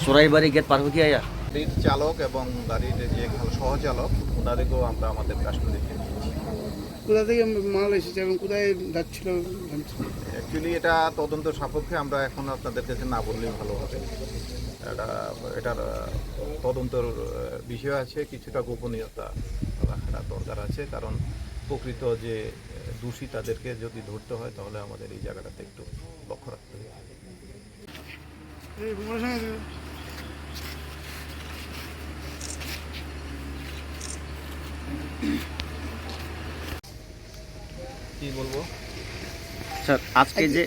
সরাইবাড়ি gate পার হয়ে আয়া গাড়ির চালক এবং গাড়ির যে সহচালক ওনাদেরকেও আমরা আমাদের কাস্টডিতে নিয়েছি। কোথা থেকে মাল এসেছে এবং কোথায় যাচ্ছিল? অ্যাকচুয়ালি এটা তদন্ত সাপেক্ষে আমরা এখন আপনাদের কাছে না বললেই ভালো হবে। এটার তদন্তর বিষয় আছে, কিছুটা গোপনীয়তা রাখাটা দরকার আছে, কারণ প্রকৃত যে দোষী তাদেরকে যদি ধরতে হয় তাহলে আমাদের এই জায়গাটাতে একটু লক্ষ্য রাখতে হবে। কি বলবো স্যার, আজকে যে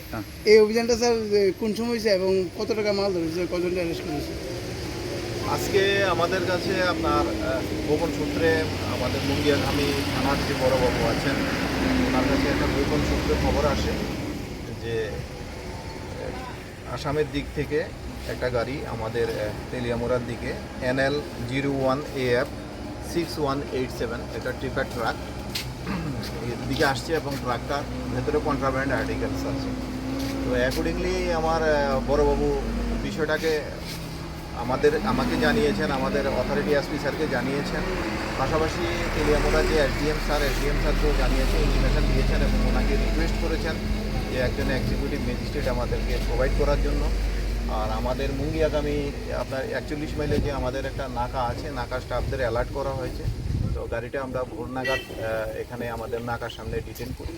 এই অভিযানটা স্যার কোন সময় হয়েছে এবং কত টাকা মাল ধরেছে, কজনকে অ্যারেস্ট করেছে? আজকে আমাদের কাছে আপনার গোপন সূত্রে আমাদের মুঙ্গিয়াঘামি থানার যে বড়বাবু আছেন ওনার কাছে একটা গোপন সূত্রে খবর আসে যে আসামের দিক থেকে একটা গাড়ি আমাদের তেলিয়ামুড়ার দিকে NL01AF 6187 এটা টিপার ট্রাক এর দিকে আসছে এবং ট্রাকটার ভেতরে কন্ট্রাব্যান্ড আর্টিকেলস আছে। তো অ্যাকর্ডিংলি আমার বড়বাবু বিষয়টাকে আমাকে জানিয়েছেন, আমাদের অথরিটি এসপি স্যারকে জানিয়েছেন, পাশাপাশি তেলিয়ামুড়া যে এসডিএম স্যারকেও জানিয়েছেন, ইনফরমেশন দিয়েছেন এবং ওনাকে রিকোয়েস্ট করেছেন যে একজন এক্সিকিউটিভ ম্যাজিস্ট্রেট আমাদেরকে প্রোভাইড করার জন্য। আর আমাদের মুঙ্গিয়াগামী আপনার 41 মাইলে যে আমাদের একটা নাকা আছে, নাকা স্টাফদের অ্যালার্ট করা হয়েছে। তো গাড়িটা আমরা ভোর নাগাদ এখানে আমাদের নাকার সামনে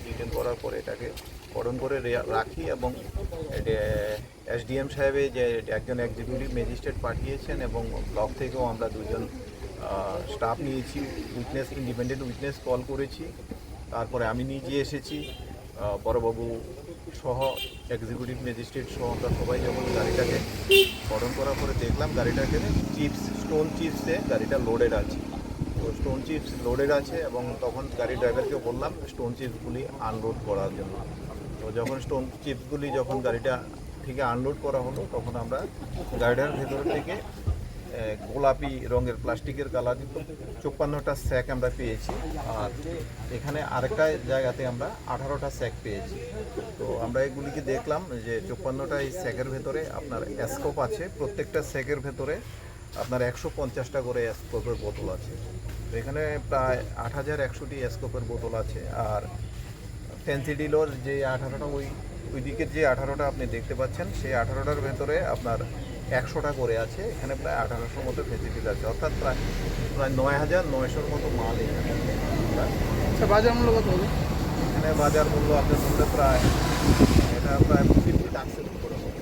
ডিটেন করার পরে এটাকে কর্ডন করে রাখি এবং এসডিএম সাহেবে যে একজন এক্সিকিউটিভ ম্যাজিস্ট্রেট পাঠিয়েছেন এবং ব্লক থেকেও আমরা দুজন স্টাফ নিয়েছি, ইন্ডিপেন্ডেন্ট উইটনেস কল করেছি। তারপরে আমি নিজে এসেছি, বড়বাবু সহ এক্সিকিউটিভ ম্যাজিস্ট্রেট সহ আমরা সবাই যখন গাড়িটাকে কর্ডন করার পরে দেখলাম গাড়িটাকে স্টোন চিপসে গাড়িটা লোডেড আছে। তো স্টোন চিপস লোডেড আছে এবং তখন গাড়ি ড্রাইভারকে বললাম স্টোন চিপসগুলি আনলোড করার জন্য। তো যখন স্টোন চিপসগুলি যখন গাড়িটা থেকে আনলোড করা হলো তখন আমরা গাড়িটার ভেতর থেকে গোলাপি রঙের প্লাস্টিকের কালার 54টা স্যাক আমরা পেয়েছি। আর এখানে আরেকটা জায়গাতে আমরা 18টা স্যাক পেয়েছি। তো আমরা এগুলিকে দেখলাম যে 54টা এই স্যাকের ভেতরে আপনার স্কোপ আছে, প্রত্যেকটা স্যাকের ভেতরে আপনার 150টা করে স্কোপের বোতল আছে। তো এখানে প্রায় 8100টি স্কোপের বোতল আছে। আর ফেন্সিডিলোর যে 18টা ওই দিকের যে 18টা আপনি দেখতে পাচ্ছেন সেই 18টার ভেতরে আপনার 100টা করে আছে। এখানে প্রায় 1800 মতো ফেন্সিডিল আছে, অর্থাৎ প্রায় 9900-র মতো মাল এখানে। আচ্ছা, বাজার মূল্য কত হবে? এখানে বাজার মূল্য আপনার বলতে প্রায় 50 লাখের উপরে হবে।